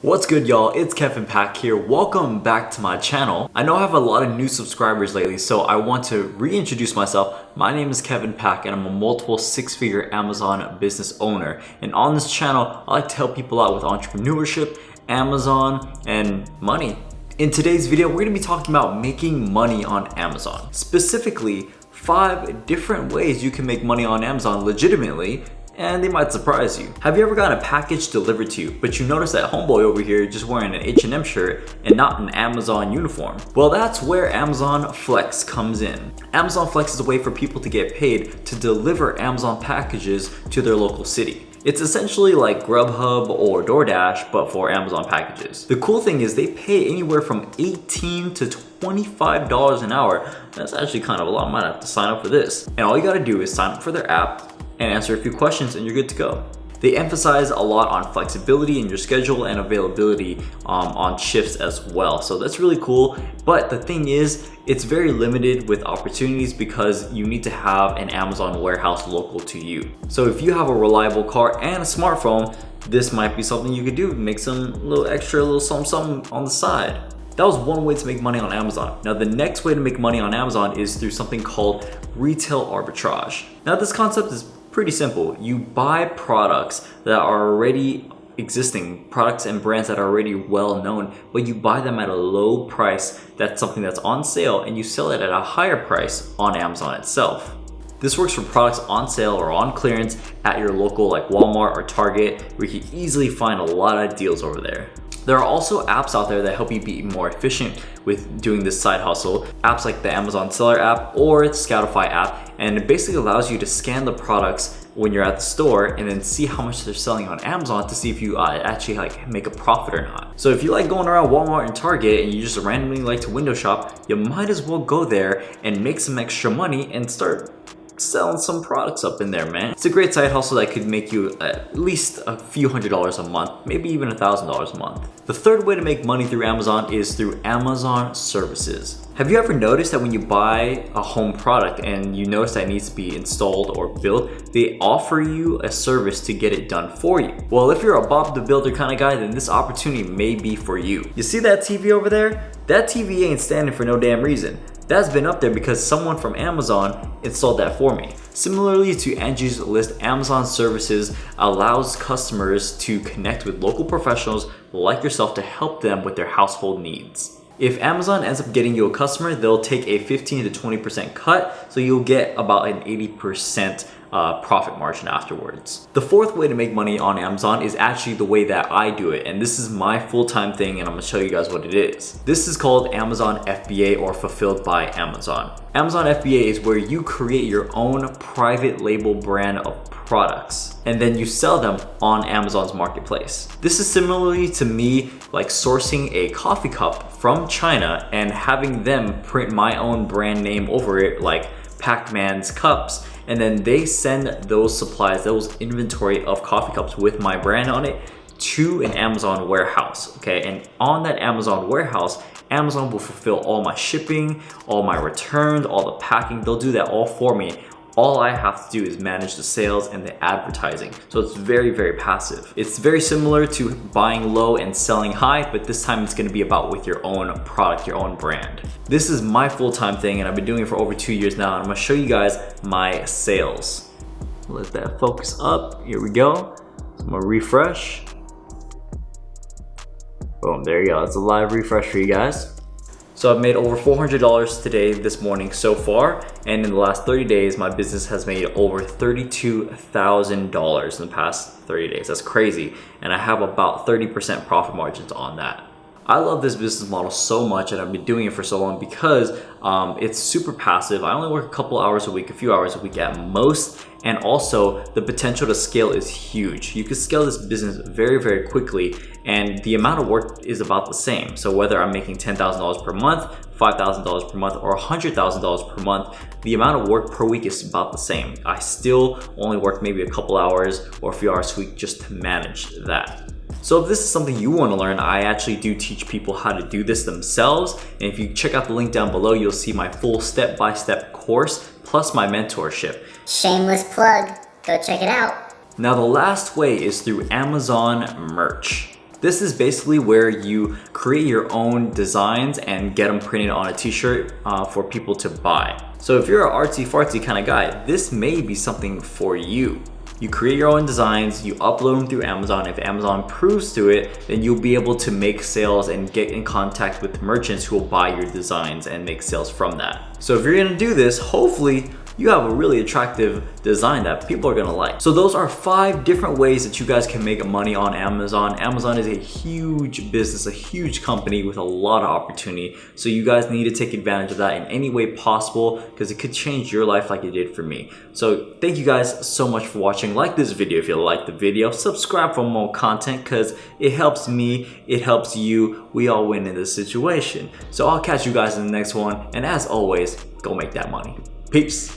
What's good, y'all? It's Kevin Pak here. Welcome back to my channel. I know I have a lot of new subscribers lately, so I want to reintroduce myself. My name is Kevin Pak and I'm a multiple six-figure Amazon business owner. And on this channel, I like to help people out with entrepreneurship, Amazon, and money. In today's video, we're gonna be talking about making money on Amazon. Specifically, 5 different ways you can make money on Amazon legitimately, and they might surprise you. Have you ever gotten a package delivered to you, but you notice that homeboy over here just wearing an H&M shirt and not an Amazon uniform? Well, that's where Amazon Flex comes in. Amazon Flex is a way for people to get paid to deliver Amazon packages to their local city. It's essentially like Grubhub or DoorDash, but for Amazon packages. The cool thing is they pay anywhere from $18 to $25 an hour. That's actually kind of a lot. I might have to sign up for this. And all you gotta do is sign up for their app and answer a few questions and you're good to go. They emphasize a lot on flexibility in your schedule and availability on shifts as well. So that's really cool. But the thing is, it's very limited with opportunities because you need to have an Amazon warehouse local to you. So if you have a reliable car and a smartphone, this might be something you could do. Make some little something on the side. That was one way to make money on Amazon. Now the next way to make money on Amazon is through something called retail arbitrage. Now this concept is pretty simple. You buy products that are already existing, products and brands that are already well known, but you buy them at a low price. That's something that's on sale, and you sell it at a higher price on Amazon itself. This works for products on sale or on clearance at your local like Walmart or Target, where you can easily find a lot of deals over there. There are also apps out there that help you be more efficient with doing this side hustle. Apps like the Amazon Seller app or the Scoutify app, and it basically allows you to scan the products when you're at the store and then see how much they're selling on Amazon to see if you actually like make a profit or not. So if you like going around Walmart and Target and you just randomly like to window shop, you might as well go there and make some extra money and start selling some products up in there, man. It's a great side hustle that could make you at least a few $100s a month, maybe even $1,000 a month. The third way to make money through Amazon is through Amazon services. Have you ever noticed that when you buy a home product and you notice that it needs to be installed or built, they offer you a service to get it done for you? Well, if you're a Bob the Builder kind of guy, then this opportunity may be for you. You see that TV over there? That TV ain't standing for no damn reason. That's been up there because someone from Amazon installed that for me. Similarly to Angie's List, Amazon Services allows customers to connect with local professionals like yourself to help them with their household needs. If Amazon ends up getting you a customer, they'll take a 15 to 20% cut, so you'll get about an 80% profit margin afterwards. The fourth way to make money on Amazon is actually the way that I do it, and this is my full-time thing, and I'm gonna show you guys what it is. This is called Amazon FBA, or Fulfilled by Amazon. Amazon FBA is where you create your own private label brand of products and then you sell them on Amazon's marketplace. This is similarly to me like sourcing a coffee cup from China and having them print my own brand name over it, like Pac-Man's cups, and then they send those supplies, those inventory of coffee cups with my brand on it to an Amazon warehouse, okay? And on that Amazon warehouse, Amazon will fulfill all my shipping, all my returns, all the packing. They'll do that all for me. All I have to do is manage the sales and the advertising. So it's very, very passive. It's very similar to buying low and selling high, but this time it's gonna be about with your own product, your own brand. This is my full-time thing and I've been doing it for over 2 years now, and I'm gonna show you guys my sales. Let that focus up, here we go. So I'm gonna refresh. Boom, there you go, it's a live refresh for you guys. So I've made over $400 today, this morning so far, and in the last 30 days, my business has made over $32,000 in the past 30 days. That's crazy, and I have about 30% profit margins on that. I love this business model so much, and I've been doing it for so long because it's super passive. I only work a couple hours a week, a few hours a week at most, and also the potential to scale is huge. You can scale this business very, very quickly, and the amount of work is about the same. So whether I'm making $10,000 per month, $5,000 per month, or $100,000 per month, the amount of work per week is about the same. I still only work maybe a couple hours or a few hours a week just to manage that. So if this is something you want to learn, I actually do teach people how to do this themselves. And if you check out the link down below, you'll see my full step-by-step course plus my mentorship. Shameless plug, go check it out. Now the last way is through Amazon merch. This is basically where you create your own designs and get them printed on a t-shirt for people to buy. So if you're an artsy fartsy kind of guy, this may be something for you. You create your own designs, you upload them through Amazon. If Amazon approves to it, then you'll be able to make sales and get in contact with merchants who will buy your designs and make sales from that. So if you're gonna do this, hopefully you have a really attractive design that people are gonna like. So those are 5 different ways that you guys can make money on Amazon. Amazon is a huge business, a huge company with a lot of opportunity. So you guys need to take advantage of that in any way possible because it could change your life like it did for me. So thank you guys so much for watching. Like this video if you like the video. Subscribe for more content because it helps me, it helps you. We all win in this situation. So I'll catch you guys in the next one. And as always, go make that money. Peace.